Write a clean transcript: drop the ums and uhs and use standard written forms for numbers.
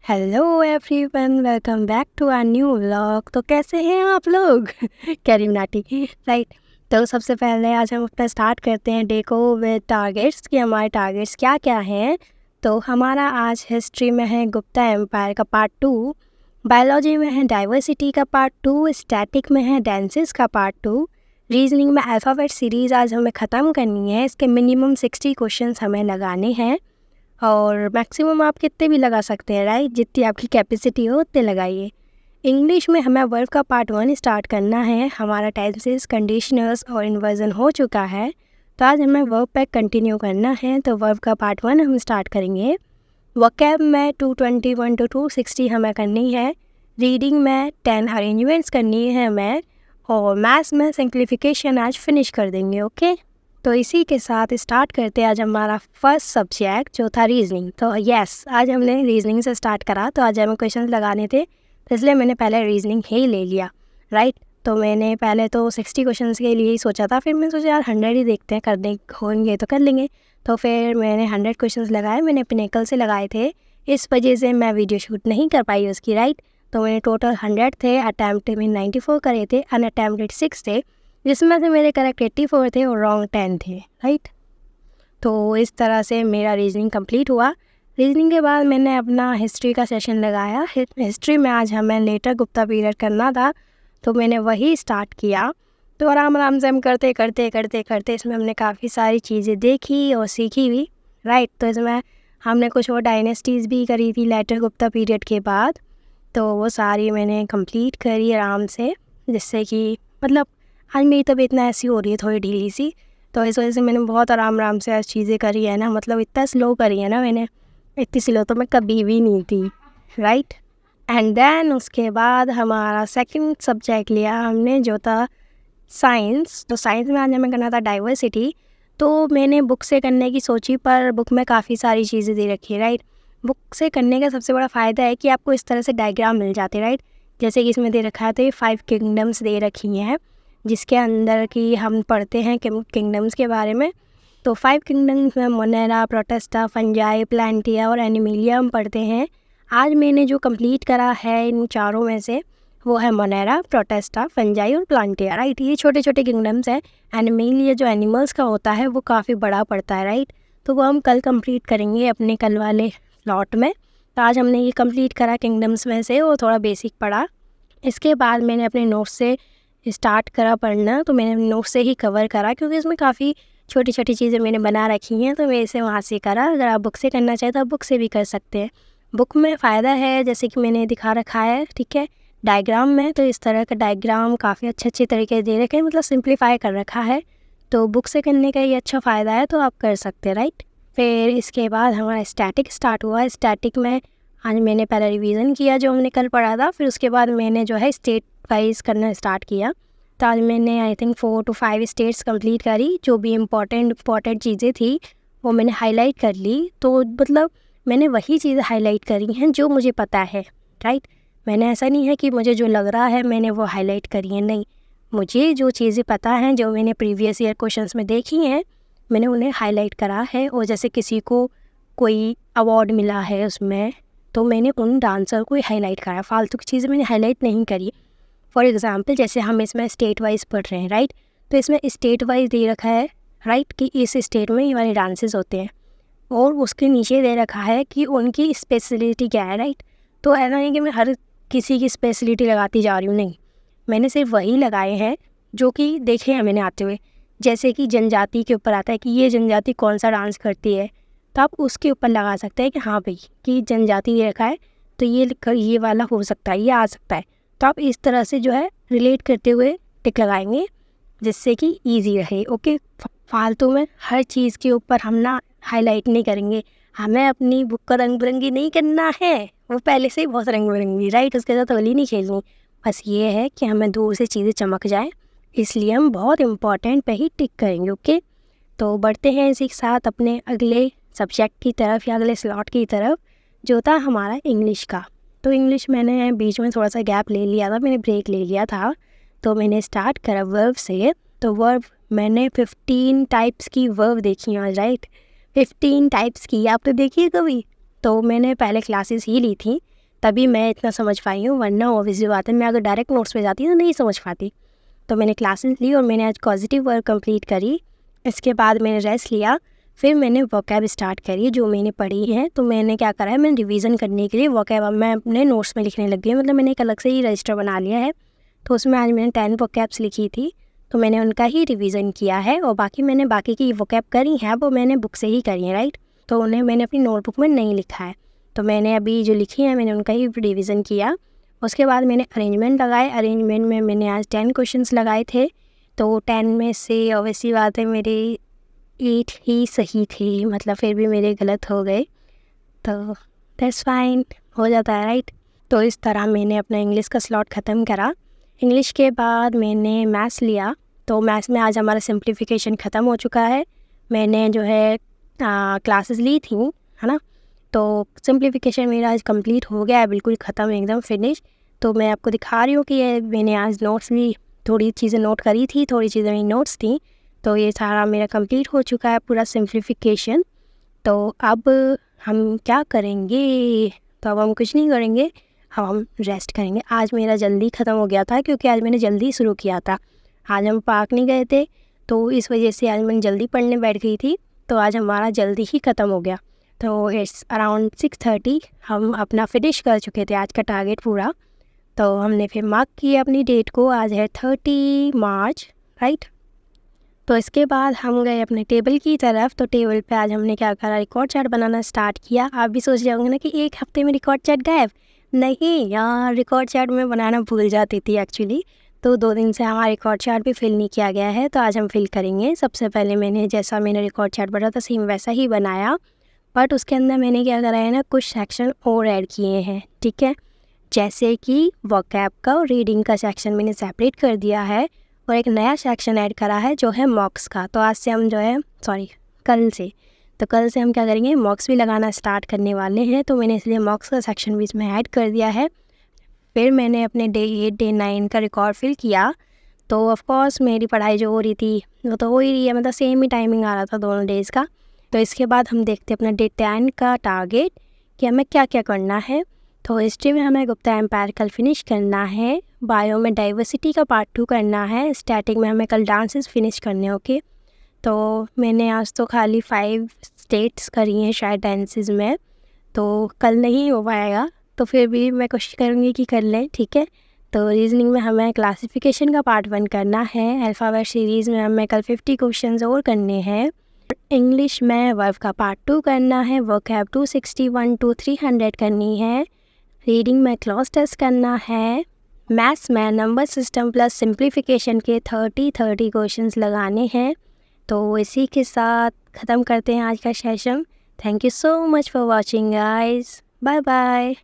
Hello everyone, welcome back to our new vlog. तो कैसे हैं आप लोग? कैरी राइट। तो सबसे पहले आज हम अपना स्टार्ट करते हैं डे को विद टारगेट्स कि हमारे टारगेट्स क्या क्या हैं। तो हमारा आज हिस्ट्री में है गुप्ता एम्पायर का पार्ट 2, बायोलॉजी में है डाइवर्सिटी का पार्ट 2, स्टैटिक में है डांसेस का पार्ट 2, रीजनिंग में अल्फ़ाबेट सीरीज़ आज हमें ख़त्म करनी है। इसके मिनिमम 60 क्वेश्चंस हमें लगाने हैं और मैक्सिमम आप कितने भी लगा सकते हैं, राइट। जितनी आपकी कैपेसिटी हो उतने लगाइए। इंग्लिश में हमें वर्ब का पार्ट 1 स्टार्ट करना है। हमारा टेंसेस, कंडीशनर्स और इन्वर्जन हो चुका है, तो आज हमें वर्ब पे कंटिन्यू करना है। तो वर्ब का पार्ट 1 हम स्टार्ट करेंगे। वोकैब में 221 to 260 हमें करनी है। रीडिंग में 10 अरेंजमेंट्स करनी है हमें, और मैथ्स में सिंप्लीफिकेशन आज फिनिश कर देंगे। ओके, तो इसी के साथ स्टार्ट करते हैं आज हमारा फर्स्ट सब्जेक्ट जो था रीजनिंग। तो यस, आज हमने रीजनिंग से स्टार्ट करा। तो आज हमें क्वेश्चन लगाने थे, तो इसलिए मैंने पहले रीजनिंग ही ले लिया, राइट। तो मैंने पहले तो 60 क्वेश्चन के लिए ही सोचा था, फिर मैं सोचा यार 100 ही देखते हैं, करने होंगे तो कर लेंगे। तो फिर मैंने 100 क्वेश्चन लगाए, मैंने पिनेकल से लगाए थे। इस वजह से मैं वीडियो शूट नहीं कर पाई उसकी, राइट। तो मैंने टोटल 100 थे, अटैम्प्ट में 94 करे थे, अनअटैम्प्टेड 6 थे, जिसमें से मेरे करेक्ट 84 थे और रॉन्ग 10 थे, राइट। तो इस तरह से मेरा रीजनिंग कंप्लीट हुआ। रीजनिंग के बाद मैंने अपना हिस्ट्री का सेशन लगाया। हिस्ट्री में आज हमें लेटर गुप्ता पीरियड करना था, तो मैंने वही स्टार्ट किया। तो आराम आराम से हम करते करते करते करते इसमें हमने काफ़ी सारी चीज़ें देखी और सीखी भी, राइट। तो इसमें हमने कुछ और डायनेस्टीज़ भी करी थी लेटर गुप्ता पीरियड के बाद, तो वो सारी मैंने कंप्लीट करी आराम से, जिससे कि मतलब आज मेरी तबीयत इतना ऐसी हो रही है, थोड़ी ढीली सी, तो इस वजह से मैंने बहुत आराम आराम से आज चीज़ें करी है ना। मतलब इतना स्लो करी है ना मैंने, इतनी स्लो तो मैं कभी भी नहीं थी, राइट। एंड देन उसके बाद हमारा सेकंड सब्जेक्ट लिया हमने जो था साइंस। तो साइंस में आज हमें करना था डाइवर्सिटी। तो मैंने बुक से करने की सोची, पर बुक में काफ़ी सारी चीज़ें दे रखी है, राइट। बुक से करने का सबसे बड़ा फ़ायदा है कि आपको इस तरह से डायग्राम मिल जाते हैं, राइट। जैसे कि इसमें दे रखा है तो ये 5 किंगडम्स दे रखी हैं, जिसके अंदर की हम पढ़ते हैं किंगडम्स के बारे में। तो 5 किंगडम्स में मोनेरा, प्रोटेस्टा, फंजाई, प्लांटिया और एनिमिलिया हम पढ़ते हैं। आज मैंने जो कंप्लीट करा है इन चारों में से, वो है मोनेरा, प्रोटेस्टा, फंजाई और प्लांटिया, राइट। ये छोटे छोटे किंगडम्स हैं। एनिमिलिया जो एनिमल्स का होता है वो काफ़ी बड़ा पड़ता है, राइट। तो वो हम कल कंप्लीट करेंगे अपने कल वाले स्लॉट में। तो आज हमने ये कंप्लीट करा किंगडम्स में से, वो थोड़ा बेसिक पढ़ा। इसके बाद मैंने अपने नोट्स से स्टार्ट करा पढ़ना। तो मैंने नोट्स से ही कवर करा, क्योंकि इसमें काफ़ी छोटी छोटी चीज़ें मैंने बना रखी हैं, तो मैं इसे वहाँ से करा। अगर आप बुक से करना चाहें तो आप बुक से भी कर सकते हैं। बुक में फ़ायदा है, जैसे कि मैंने दिखा रखा है, ठीक है, डायग्राम में। तो इस तरह का डायग्राम काफ़ी अच्छे अच्छे तरीके दे रखे हैं, मतलब सिंप्लीफाई कर रखा है। तो बुक से करने का ये अच्छा फ़ायदा है, तो आप कर सकते हैं, राइट। फिर इसके बाद हमारा स्टैटिक स्टार्ट हुआ। स्टैटिक में आज मैंने पहले रिवीजन किया जो हमने कल पढ़ा था, फिर उसके बाद मैंने जो है स्टेट वाइज करना स्टार्ट किया। तो आज मैंने I think 4 to 5 states complete करी। जो भी इम्पॉर्टेंट चीज़ें थी वो मैंने हाईलाइट कर ली। तो मतलब मैंने वही चीज़ें हाईलाइट करी हैं जो मुझे पता है, राइट। मैंने ऐसा नहीं है कि मुझे जो लग रहा है मैंने वो हाईलाइट करी है, नहीं। मुझे जो चीज़ें पता हैं, जो मैंने प्रीवियस ईयर क्वेश्चंस में देखी हैं, मैंने उन्हें हाईलाइट करा है। और जैसे किसी को कोई अवार्ड मिला है उसमें, तो मैंने उन डांसर को ही हाईलाइट करा, फालतू की चीज़ें मैंने हाईलाइट नहीं करी। फॉर एग्ज़ाम्पल जैसे हम इसमें स्टेट वाइज पढ़ रहे हैं, राइट। तो इसमें स्टेट वाइज दे रखा है, राइट, कि इस स्टेट में ये वाले डांसेस होते हैं, और उसके नीचे दे रखा है कि उनकी स्पेशलिटी क्या है, राइट। तो ऐसा नहीं कि मैं हर किसी की स्पेशलिटी लगाती जा रही हूँ, नहीं। मैंने सिर्फ वही लगाए हैं जो कि देखे हैं मैंने आते हुए। जैसे कि जनजाति के ऊपर आता है कि ये जनजाति कौन सा डांस करती है, तो आप उसके ऊपर लगा सकते हैं कि हाँ भाई, कि जनजाति दे रखा है तो ये वाला हो सकता है, ये आ सकता है। तो आप इस तरह से जो है रिलेट करते हुए टिक लगाएंगे, जिससे कि ईजी रहे। ओके, फालतू में हर चीज़ के ऊपर हम ना हाईलाइट नहीं करेंगे। हमें अपनी बुक का रंग बिरंगी नहीं करना है, वो पहले से ही बहुत रंग बिरंगी, राइट। उसके साथ होली नहीं खेलनी। बस ये है कि हमें दूर से चीज़ें चमक जाए, इसलिए हम बहुत इम्पॉर्टेंट पे ही टिक करेंगे। ओके, तो बढ़ते हैं इसी के साथ अपने अगले सब्जेक्ट की तरफ, या अगले स्लॉट की तरफ, जो था हमारा इंग्लिश का। तो इंग्लिश मैंने बीच में थोड़ा सा गैप ले लिया था, मैंने ब्रेक ले लिया था। तो मैंने स्टार्ट करा वर्ब से। तो वर्ब मैंने 15 टाइप्स की वर्ब देखी हैं, राइट। 15 टाइप्स की आपने देखी है कभी? तो मैंने पहले क्लासेस ही ली थी, तभी मैं इतना समझ पाई हूँ, वरना ऑब्वियसली बात है मैं अगर डायरेक्ट नोट्स पे जाती तो नहीं समझ पाती। तो मैंने क्लासेस ली और मैंने आज पॉजिटिव वर्क कंप्लीट करी। इसके बाद मैंने रेस्ट लिया, फिर मैंने वोकैब स्टार्ट करी जो मैंने पढ़ी है। तो मैंने क्या करा है, मैंने रिवीजन करने के लिए वोकैब अब मैं अपने नोट्स में लिखने लग गई, मतलब मैंने एक अलग से ही रजिस्टर बना लिया है। तो उसमें आज मैंने 10 वोकैब्स लिखी थी, तो मैंने उनका ही रिवीजन किया है। और बाकी बाकी की वोकैब करी है वो मैंने बुक से ही करी है, राइट। तो उन्हें मैंने अपनी नोटबुक में नहीं लिखा है। तो मैंने अभी जो लिखी है मैंने उनका ही रिवीजन किया। उसके बाद मैंने अरेंजमेंट लगाए। अरेंजमेंट में मैंने आज 10 क्वेश्चंस लगाए थे। तो 10 में से ऑब्वियसली बात है मेरे 8 ही सही थे, मतलब फिर भी मेरे गलत हो गए, तो दैट्स फाइन, हो जाता है, राइट। तो इस तरह मैंने अपना इंग्लिश का स्लॉट ख़त्म करा। इंग्लिश के बाद मैंने मैथ्स लिया। तो मैथ्स में आज हमारा सिंप्लीफिकेशन ख़त्म हो चुका है। मैंने जो है क्लासेस ली थी, है ना। तो सिंप्लीफिकेशन मेरा आज कंप्लीट हो गया है, बिल्कुल ख़त्म, एकदम फिनिश। तो मैं आपको दिखा रही हूँ कि ये मैंने आज नोट्स भी थोड़ी चीज़ें नोट करी थी, थोड़ी चीज़ें मेरी नोट्स थी। तो ये सारा मेरा कंप्लीट हो चुका है पूरा सिंप्लीफिकेशन। तो अब हम क्या करेंगे, तो अब हम कुछ नहीं करेंगे, हम रेस्ट करेंगे। आज मेरा जल्दी ख़त्म हो गया था क्योंकि आज मैंने जल्दी शुरू किया था। आज हम पार्क नहीं गए थे, तो इस वजह से आज मैं जल्दी पढ़ने बैठ गई थी। तो आज हमारा जल्दी ही ख़त्म हो गया। तो इट्स अराउंड 6:30 हम अपना फिनिश कर चुके थे आज का टारगेट पूरा। तो हमने फिर मार्क किया अपनी डेट को, आज है 30 मार्च, राइट। तो इसके बाद हम गए अपने टेबल की तरफ। तो टेबल पे आज हमने क्या करा, रिकॉर्ड चार्ट बनाना स्टार्ट किया। आप भी सोच रहे होंगे ना कि एक हफ्ते में रिकॉर्ड चार्ट गायब। नहीं यार, रिकॉर्ड चार्ट में बनाना भूल जाती थी एक्चुअली। तो 2 दिन से हमारा रिकॉर्ड चार्ट भी फिल नहीं किया गया है, तो आज हम फिल करेंगे। सबसे पहले मैंने जैसा मैंने रिकॉर्ड चार्ट बना था सेम वैसा ही बनाया, बट उसके अंदर मैंने क्या करा है ना, कुछ सेक्शन और ऐड किए हैं, ठीक है। जैसे कि वोकैब का और रीडिंग का सेक्शन मैंने सेपरेट कर दिया है और एक नया सेक्शन ऐड करा है जो है मॉक्स का। तो आज से हम जो है कल से हम क्या करेंगे, मॉक्स भी लगाना स्टार्ट करने वाले हैं। तो मैंने इसलिए मॉक्स का सेक्शन भी इसमें ऐड कर दिया है। फिर मैंने अपने डे 8 डे 9 का रिकॉर्ड फिल किया। तो ऑफ कोर्स मेरी पढ़ाई जो हो रही थी वो तो हो ही रही है, मतलब सेम ही टाइमिंग आ रहा था दोनों डेज़ का। तो इसके बाद हम देखते हैं अपना डे 10 का टारगेट कि हमें क्या क्या करना है। तो हिस्ट्री में हमें गुप्ता एम्पायर कल फिनिश करना है। बायो में डाइवर्सिटी का पार्ट 2 करना है। स्टैटिक में हमें कल डांसेस फिनिश करने हैं, ओके। तो मैंने आज तो खाली 5 स्टेट्स करी हैं शायद डांसेस में, तो कल नहीं हो पाएगा, तो फिर भी मैं कोशिश करूँगी कि कर लें, ठीक है। तो रीजनिंग में हमें क्लासिफिकेशन का पार्ट 1 करना है। अल्फ़ाबेट सीरीज़ में हमें कल 50 क्वेश्चंस और करने हैं। इंग्लिश में वर्ब का पार्ट 2 करना है। वोकैब 261 to 300 करनी है। रीडिंग में क्लॉज टेस्ट करना है। मैथ्स में नंबर सिस्टम प्लस सिंप्लीफिकेशन के 30 क्वेश्चंस लगाने हैं। तो इसी के साथ ख़त्म करते हैं आज का session. Thank you so much for watching guys, bye bye.